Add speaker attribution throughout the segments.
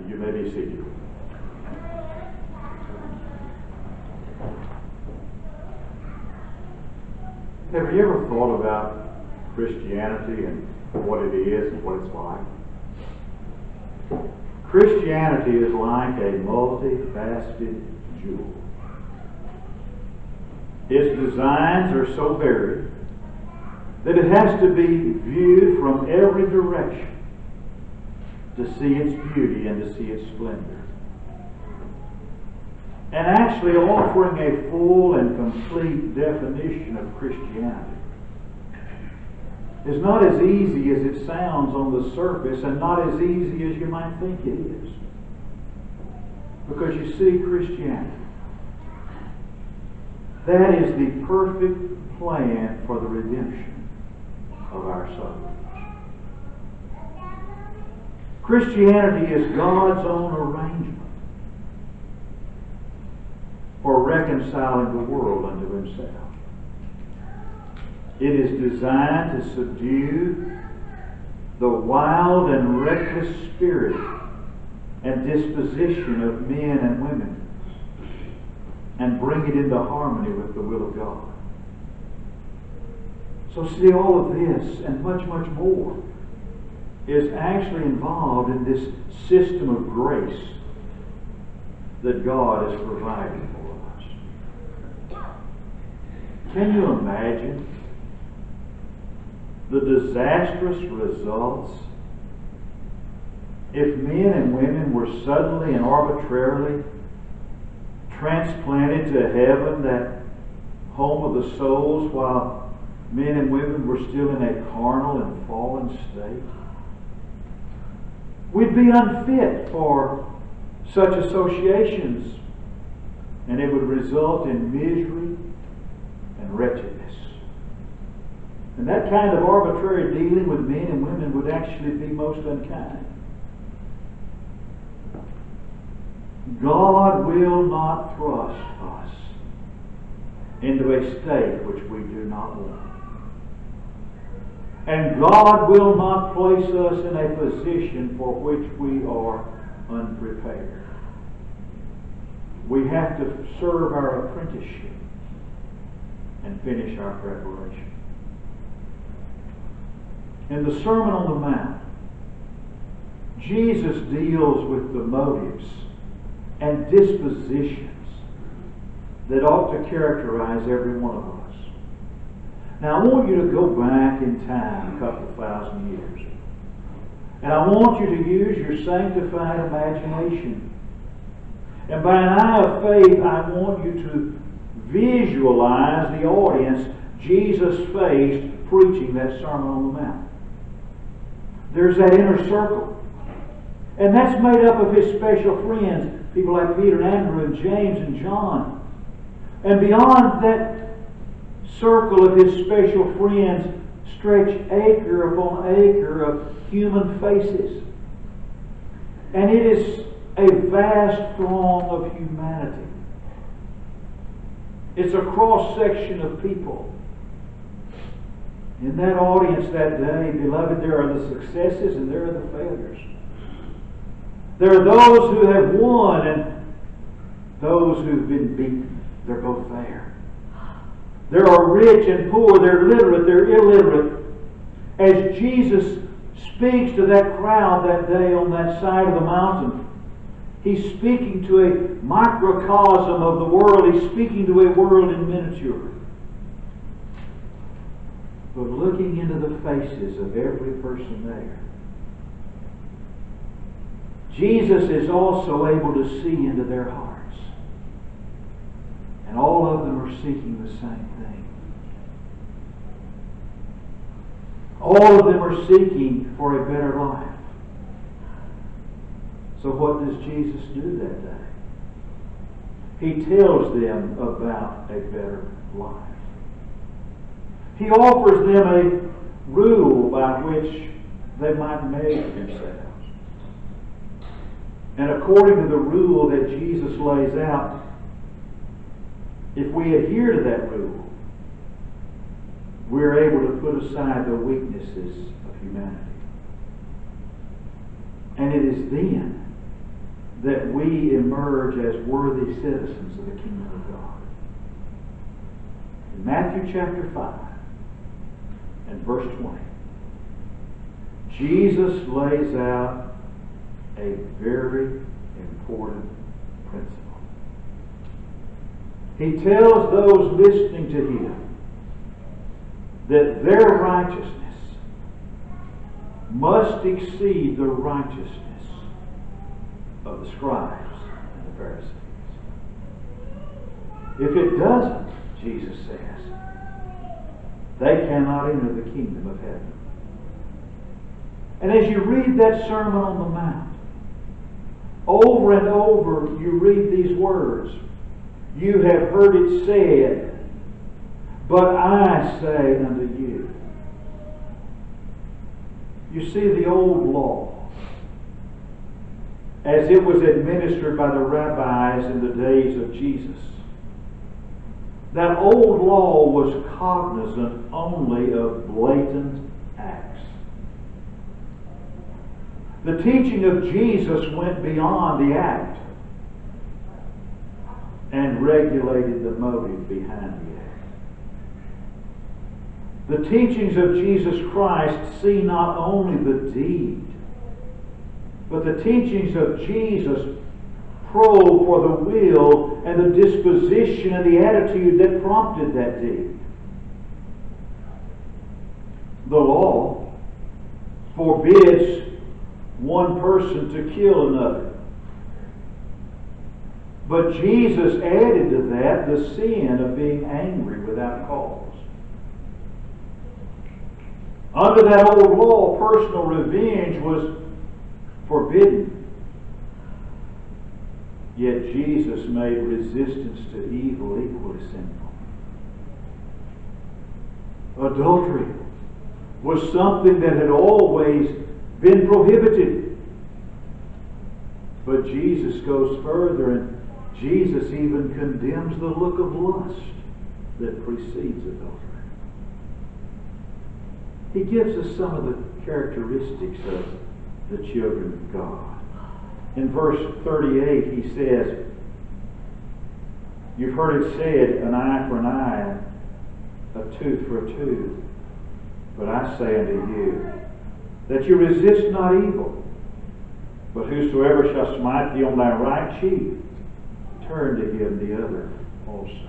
Speaker 1: Thank you. You may be seated. Have you ever thought about Christianity and what it is and what it's like? Christianity is like a multifaceted jewel. Its designs are so varied that it has to be viewed from every direction to see its beauty and to see its splendor. And actually offering a full and complete definition of Christianity is not as easy as it sounds on the surface, and not as easy as you might think it is. Because you see, Christianity, that is the perfect plan for the redemption of our souls. Christianity is God's own arrangement for reconciling the world unto Himself. It is designed to subdue the wild and reckless spirit and disposition of men and women and bring it into harmony with the will of God. So see, all of this and much, much more is actually involved in this system of grace that God has provided for us. Can you imagine the disastrous results if men and women were suddenly and arbitrarily transplanted to heaven, that home of the souls, while men and women were still in a carnal and fallen state? We'd be unfit for such associations, and it would result in misery and wretchedness. And that kind of arbitrary dealing with men and women would actually be most unkind. God will not thrust us into a state which we do not want. And God will not place us in a position for which we are unprepared. We have to serve our apprenticeship and finish our preparation. In the Sermon on the Mount, Jesus deals with the motives and dispositions that ought to characterize every one of us. Now, I want you to go back in time a couple of thousand years. And I want you to use your sanctified imagination. And by an eye of faith, I want you to visualize the audience Jesus faced preaching that Sermon on the Mount. There's that inner circle. And that's made up of His special friends, people like Peter and Andrew and James and John. And beyond that circle of His special friends stretch acre upon acre of human faces. And it is a vast throng of humanity. It's a cross-section of people. In that audience that day, beloved, there are the successes and there are the failures. There are those who have won and those who've been beaten. They're both there. There are rich and poor. They're literate. They're illiterate. As Jesus speaks to that crowd that day on that side of the mountain, He's speaking to a microcosm of the world. He's speaking to a world in miniature. But looking into the faces of every person there, Jesus is also able to see into their hearts. And all of them are seeking the same thing. All of them are seeking for a better life. So what does Jesus do that day? He tells them about a better life. He offers them a rule by which they might measure themselves. And according to the rule that Jesus lays out, if we adhere to that rule, we're able to put aside the weaknesses of humanity. And it is then that we emerge as worthy citizens of the kingdom of God. In Matthew chapter 5 and verse 20, Jesus lays out a very important principle. He tells those listening to Him that their righteousness must exceed the righteousness of the scribes and the Pharisees. If it doesn't, Jesus says, they cannot enter the kingdom of heaven. And as you read that Sermon on the Mount, over and over you read these words. You have heard it said, but I say unto you. You see, the old law, as it was administered by the rabbis in the days of Jesus, that old law was cognizant only of blatant acts. The teaching of Jesus went beyond the act and regulated the motive behind the act. The teachings of Jesus Christ see not only the deed, but the teachings of Jesus probe for the will and the disposition and the attitude that prompted that deed. The law forbids one person to kill another. But Jesus added to that the sin of being angry without cause. Under that old law, personal revenge was forbidden. Yet Jesus made resistance to evil equally sinful. Adultery was something that had always been prohibited. But Jesus goes further, and Jesus even condemns the look of lust that precedes adultery. He gives us some of the characteristics of the children of God. In verse 38 he says, you've heard it said, an eye for an eye, a tooth for a tooth. But I say unto you, that you resist not evil, but whosoever shall smite thee on thy right cheek, turn to him the other also.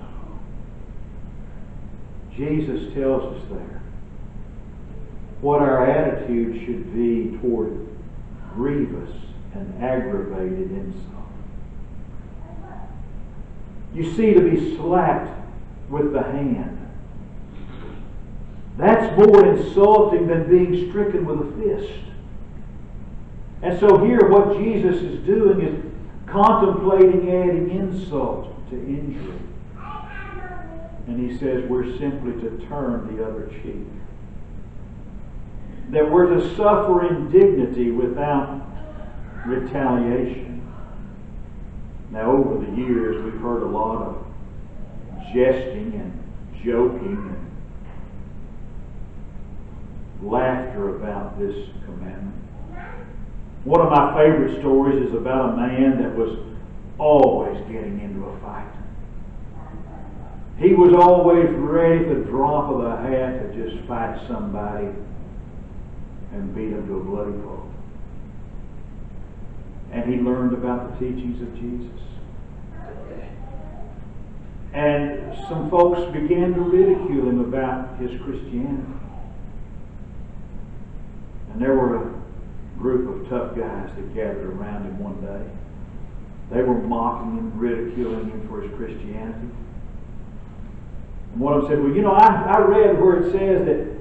Speaker 1: Jesus tells us there what our attitude should be toward grievous and aggravated insult. You see, to be slapped with the hand, that's more insulting than being stricken with a fist. And so here what Jesus is doing is contemplating adding insult to injury. And he says we're simply to turn the other cheek. That we're to suffer indignity without retaliation. Now, over the years, we've heard a lot of jesting and joking and laughter about this commandment. One of my favorite stories is about a man that was always getting into a fight. He was always ready at the drop of the hat to just fight somebody and beat him to a bloody pulp. And he learned about the teachings of Jesus. And some folks began to ridicule him about his Christianity. And there were a group of tough guys that gathered around him one day. They were mocking him, ridiculing him for his Christianity. And one of them said, well, you know, I read where it says that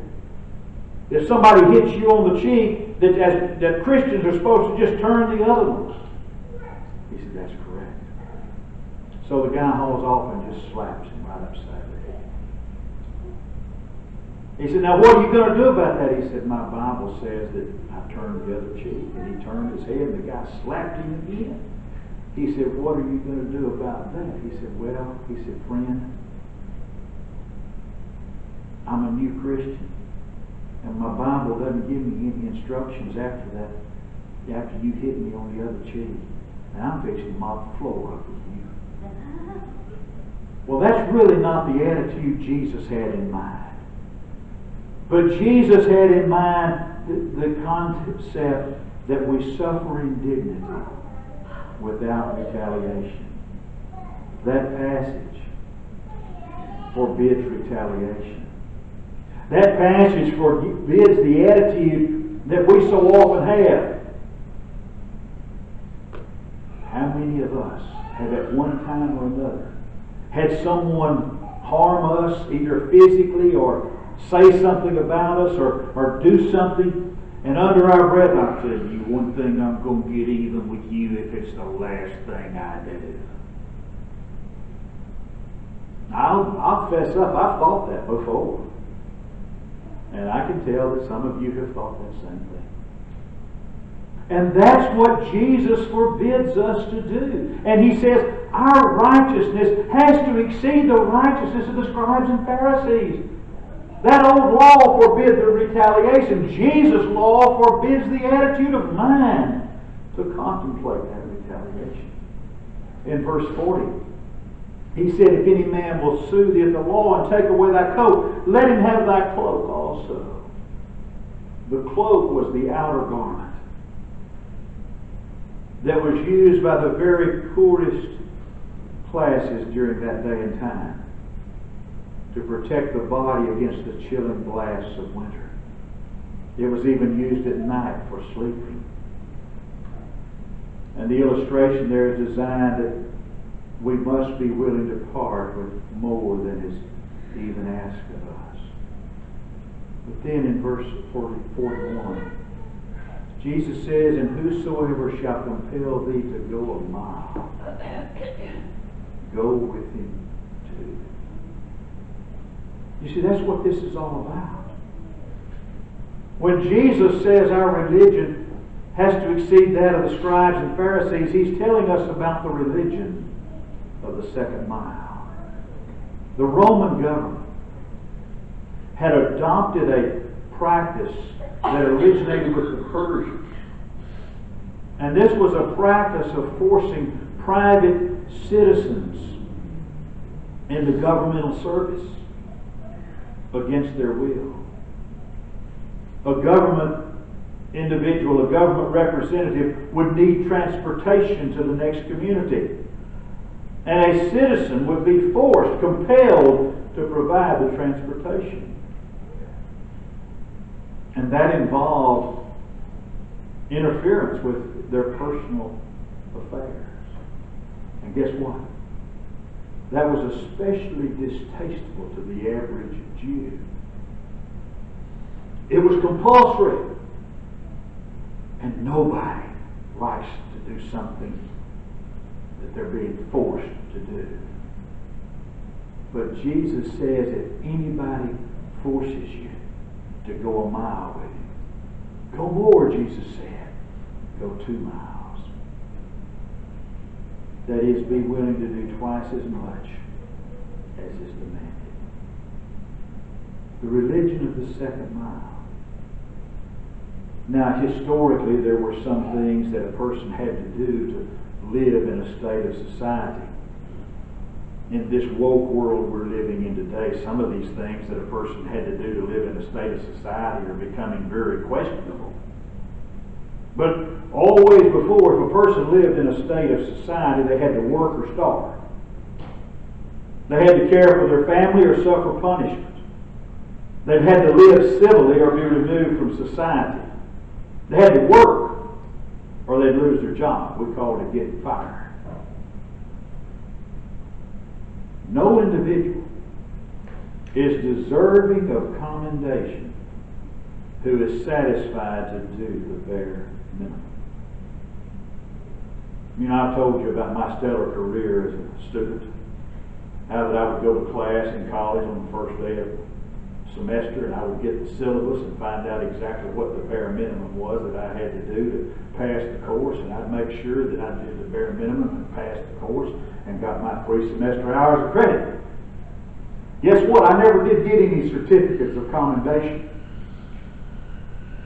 Speaker 1: if somebody hits you on the cheek, that Christians are supposed to just turn the other one. He said, that's correct. So the guy hauls off and just slaps him right upside the head. He said, now what are you going to do about that? He said, my Bible says that I turned the other cheek. And he turned his head and the guy slapped him again. He said, what are you going to do about that? He said, well, friend, I'm a new Christian. And my Bible doesn't give me any instructions after that, after you hit me on the other cheek. Now I'm fixing to mop the floor up with you. Well, that's really not the attitude Jesus had in mind. But Jesus had in mind the concept that we suffer indignity without retaliation. That passage forbids retaliation. That passage forbids the attitude that we so often have. How many of us have at one time or another had someone harm us, either physically or say something about us or do something, and under our breath, I tell you one thing, I'm going to get even with you if it's the last thing I do. I'll fess up, I've thought that before. And I can tell that some of you have thought that same thing. And that's what Jesus forbids us to do. And He says our righteousness has to exceed the righteousness of the scribes and Pharisees. That old law forbid the retaliation. Jesus' law forbids the attitude of mind to contemplate that retaliation. In verse 40, He said, if any man will sue thee at the law and take away thy coat, let him have thy cloak also. The cloak was the outer garment that was used by the very poorest classes during that day and time to protect the body against the chilling blasts of winter. It was even used at night for sleeping. And the illustration there is designed that we must be willing to part with more than is even asked of us. But then in verse 41, Jesus says, and whosoever shall compel thee to go a mile, go with him too. You see, that's what this is all about. When Jesus says our religion has to exceed that of the scribes and Pharisees, He's telling us about the religion of the second mile. The Roman government had adopted a practice that originated with the Persians. And this was a practice of forcing private citizens into governmental service against their will. A government individual, a government representative would need transportation to the next community. And a citizen would be forced, compelled to provide the transportation. And that involved interference with their personal affairs. And guess what? That was especially distasteful to the average Jew. It was compulsory. And nobody likes to do something that they're being forced to do. But Jesus says if anybody forces you to go a mile with him, go more, Jesus said. Go 2 miles. That is, be willing to do twice as much as is demanded. The religion of the second mile. Now, historically, there were some things that a person had to do to live in a state of society. In this woke world we're living in today, some of these things that a person had to do to live in a state of society are becoming very questionable. But always before, if a person lived in a state of society, they had to work or starve. They had to care for their family or suffer punishment. They had to live civilly or be removed from society. They had to work or they'd lose their job. We called it getting fired. No individual is deserving of commendation who is satisfied to do the bare minimum. You know, I've told you about my stellar career as a student. How that I would go to class in college on the first day of semester and I would get the syllabus and find out exactly what the bare minimum was that I had to do to pass the course, and I'd make sure that I did the bare minimum and passed the course and got my 3 semester hours of credit. Guess what? I never did get any certificates of commendation.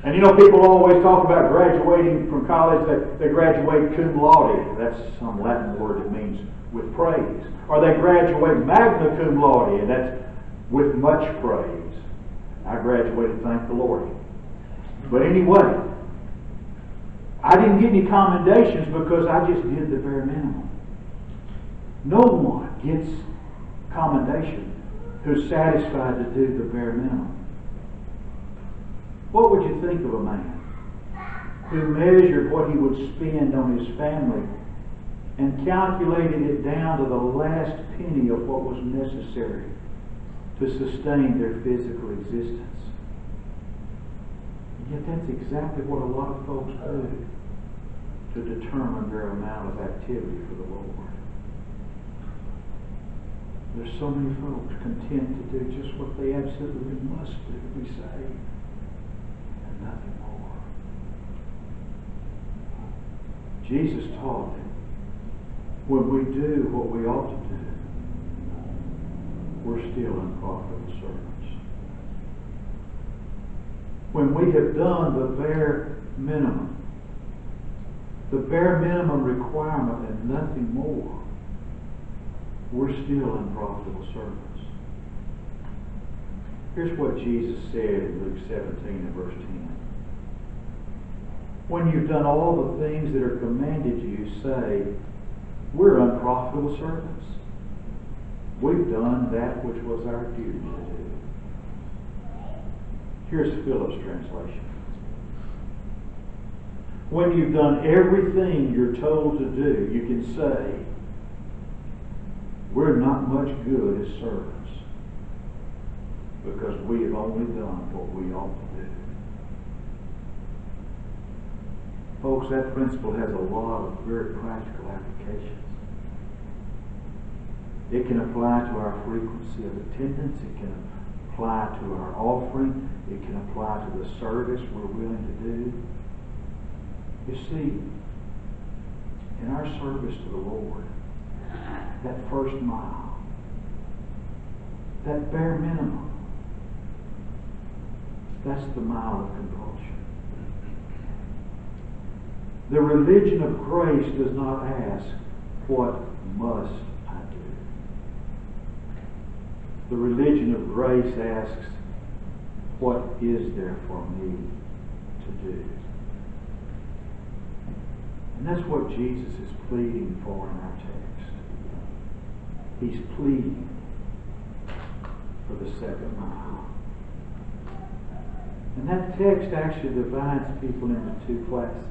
Speaker 1: And you know, people always talk about graduating from college, they graduate cum laude. That's some Latin word that means with praise. Or they graduate magna cum laude, and that's with much praise. I graduated, thank the Lord. But anyway, I didn't get any commendations because I just did the bare minimum. No one gets commendation who's satisfied to do the bare minimum. What would you think of a man who measured what he would spend on his family and calculated it down to the last penny of what was necessary to sustain their physical existence? Yet that's exactly what a lot of folks do to determine their amount of activity for the Lord. There's so many folks content to do just what they absolutely must do to be saved, and nothing more. Jesus taught that when we do what we ought to do, we're still unprofitable servants. When we have done the bare minimum requirement and nothing more, we're still unprofitable servants. Here's what Jesus said in Luke 17 and verse 10. When you've done all the things that are commanded you, say, we're unprofitable servants. We've done that which was our duty to do. Here's Philip's translation. When you've done everything you're told to do, you can say, we're not much good as servants because we have only done what we ought to do. Folks, that principle has a lot of very practical applications. It can apply to our frequency of attendance. It can apply to our offering. It can apply to the service we're willing to do. You see, in our service to the Lord, that first mile, that bare minimum, that's the mile of compulsion. The religion of grace does not ask, what must I do? The religion of grace asks, what is there for me to do? And that's what Jesus is pleading for in our text. He's pleading for the second mile. And that text actually divides people into two classes.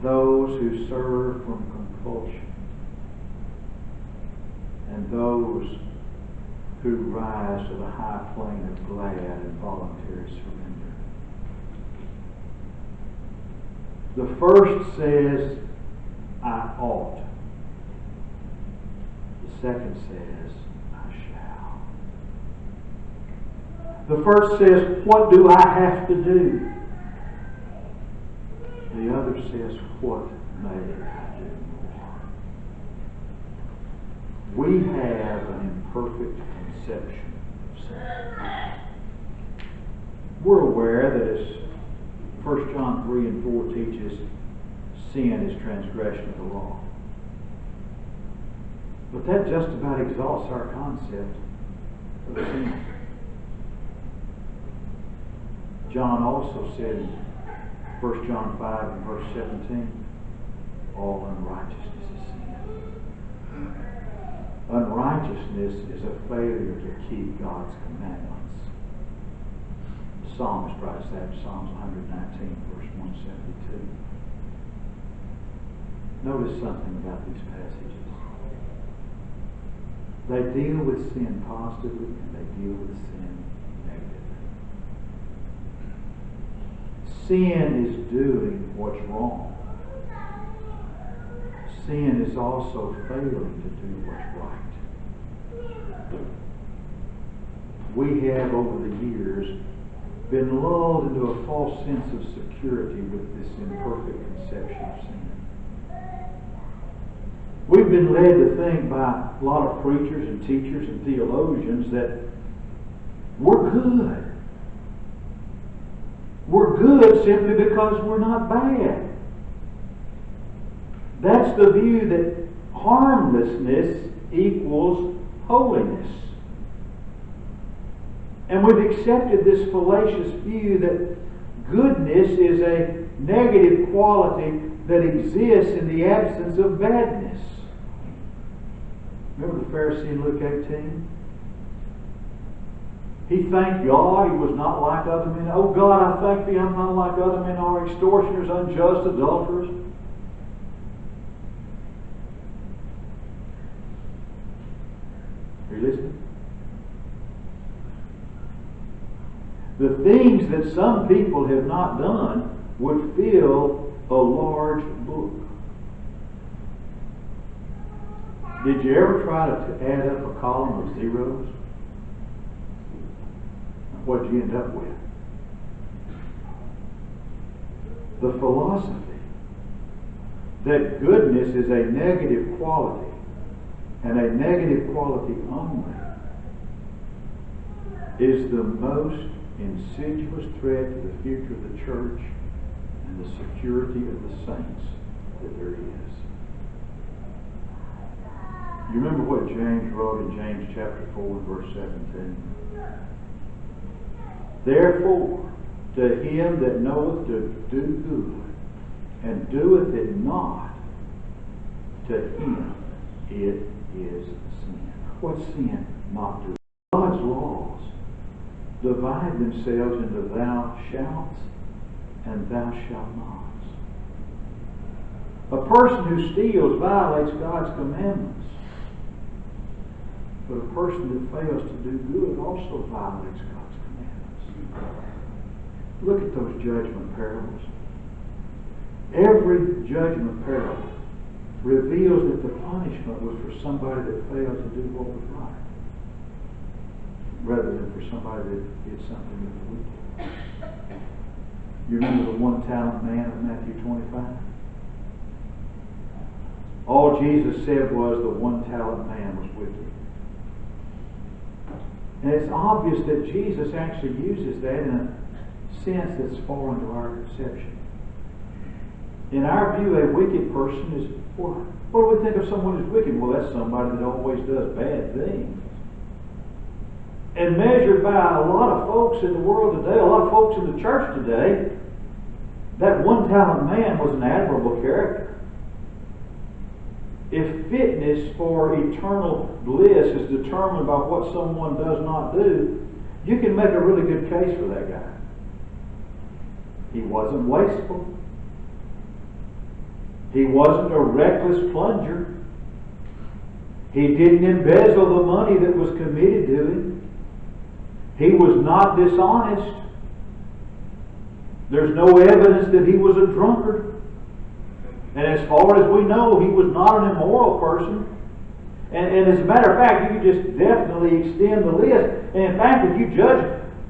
Speaker 1: Those who serve from compulsion, and those who rise to the high plane of glad and voluntary surrender. The first says, I ought. The second says, I shall. The first says, what do I have to do? The other says, what may I do more? We have an imperfect conception of sin. We're aware that as 1 John 3 and 4 teaches, sin is transgression of the law. But that just about exalts our concept of sin. John also said in 1 John 5 and verse 17, all unrighteousness is sin. Unrighteousness is a failure to keep God's commandments. The psalmist writes that in Psalms 119, verse 172. Notice something about these passages. They deal with sin positively and they deal with sin negatively. Sin is doing what's wrong. Sin is also failing to do what's right. We have over the years been lulled into a false sense of security with this imperfect conception of sin. We've been led to think by a lot of preachers and teachers and theologians that we're good good simply because we're not bad. That's the view that harmlessness equals holiness. And we've accepted this fallacious view that goodness is a negative quality that exists in the absence of badness. Remember the Pharisee in Luke 18? He thanked God he was not like other men. Oh God, I thank Thee I'm not like other men are, extortioners, unjust, adulterers. Are you listening? The things that some people have not done would fill a large book. Did you ever try to add up a column of zeros? What did you end up with? The philosophy that goodness is a negative quality, and a negative quality only, is the most insidious threat to the future of the church and the security of the saints that there is. You remember what James wrote in James chapter 4 and verse 17? Therefore, to him that knoweth to do good, and doeth it not, to him it is sin. What's sin? Not doing. God's laws divide themselves into thou shalt and thou shalt not. A person who steals violates God's commandments. But a person that fails to do good also violates God's commandments. Look at those judgment parables. Every judgment parable reveals that the punishment was for somebody that failed to do what was right, rather than for somebody that did something that was wicked. You remember the one-talent man of Matthew 25? All Jesus said was the one-talent man was wicked. And it's obvious that Jesus actually uses that in a sense that's foreign to our conception. In our view, a wicked person is, well, what do we think of someone who's wicked? Well, that's somebody that always does bad things. And measured by a lot of folks in the world today, a lot of folks in the church today, that one-talent man was an admirable character. If fitness for eternal bliss is determined by what someone does not do, you can make a really good case for that guy. He wasn't wasteful. He wasn't a reckless plunger. He didn't embezzle the money that was committed to him. He was not dishonest. There's no evidence that he was a drunkard. And as far as we know, he was not an immoral person. And as a matter of fact, you could just definitely extend the list. And in fact, if you judge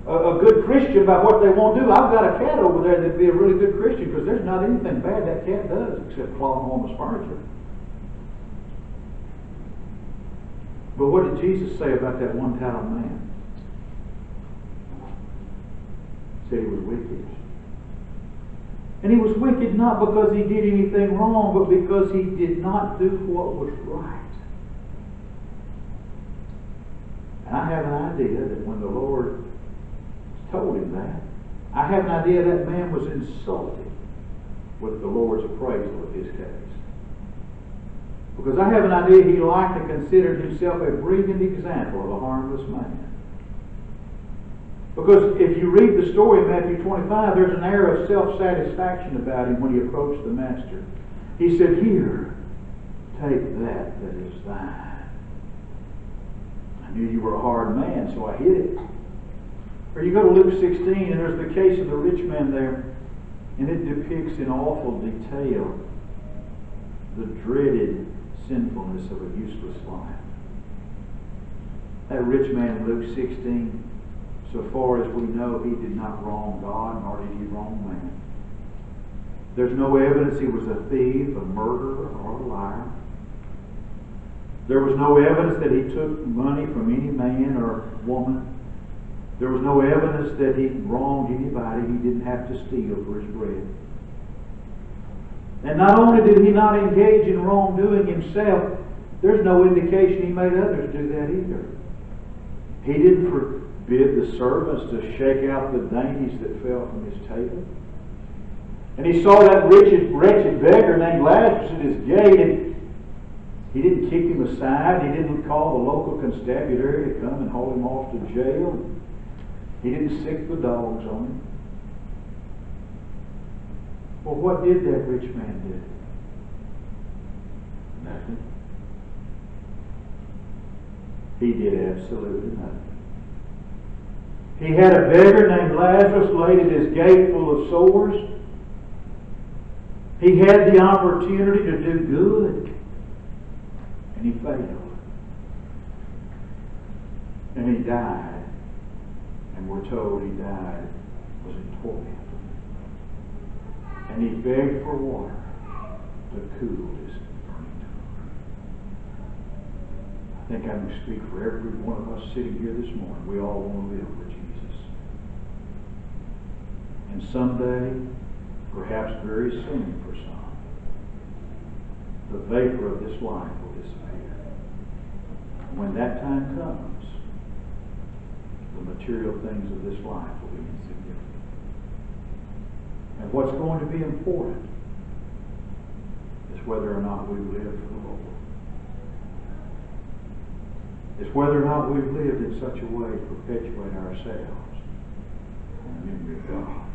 Speaker 1: a good Christian by what they won't do, I've got a cat over there that'd be a really good Christian, because there's not anything bad that cat does except claw on the furniture. But what did Jesus say about that one-talent man? He said he was wicked. And he was wicked not because he did anything wrong, but because he did not do what was right. And I have an idea that when the Lord told him that, I have an idea that man was insulted with the Lord's appraisal of his case. Because I have an idea he likely considered himself a brilliant example of a harmless man. Because if you read the story in Matthew 25, there's an air of self-satisfaction about him when he approached the master. He said, "Here, take that is thine. I knew you were a hard man, so I hid it." Or you go to Luke 16, and there's the case of the rich man there, and it depicts in awful detail the dreaded sinfulness of a useless life. That rich man in Luke 16, so far as we know, he did not wrong God, nor did he wrong man. There's no evidence he was a thief, a murderer, or a liar. There was no evidence that he took money from any man or woman. There was no evidence that he wronged anybody. He didn't have to steal for his bread. And not only did he not engage in wrongdoing himself, there's no indication he made others do that either. He didn't forbid the servants to shake out the dainties that fell from his table. And he saw that wretched beggar named Lazarus at his gate, and he didn't kick him aside. He didn't call the local constabulary to come and haul him off to jail. He didn't sick the dogs on him. Well, what did that rich man do? Nothing. He did absolutely nothing. He had a beggar named Lazarus laid at his gate full of sores. He had the opportunity to do good, and he failed. And he died, and we're told he died was in torment. And he begged for water to cool his burning tongue. I think I can speak for every one of us sitting here this morning. We all want to live for Jesus. And someday, perhaps very soon for some, the vapor of this life will disappear. When that time comes, the material things of this life will be insignificant. And what's going to be important is whether or not we live for the Lord. It's whether or not we've lived in such a way to perpetuate ourselves in the memory of God.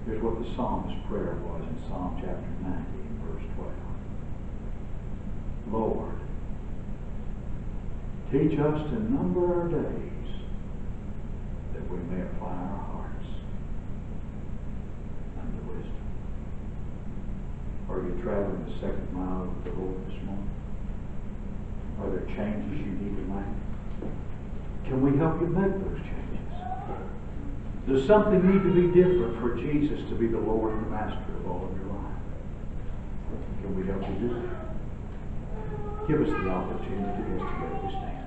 Speaker 1: Here's what the psalmist's prayer was in Psalm chapter 90, verse 12. Lord, teach us to number our days that we may apply our hearts unto wisdom. Are you traveling the second mile with the Lord this morning? Are there changes you need to make? Can we help you make those changes? Does something need to be different for Jesus to be the Lord and the Master of all of your life? Can we help you do that? Give us the opportunity as together we stand.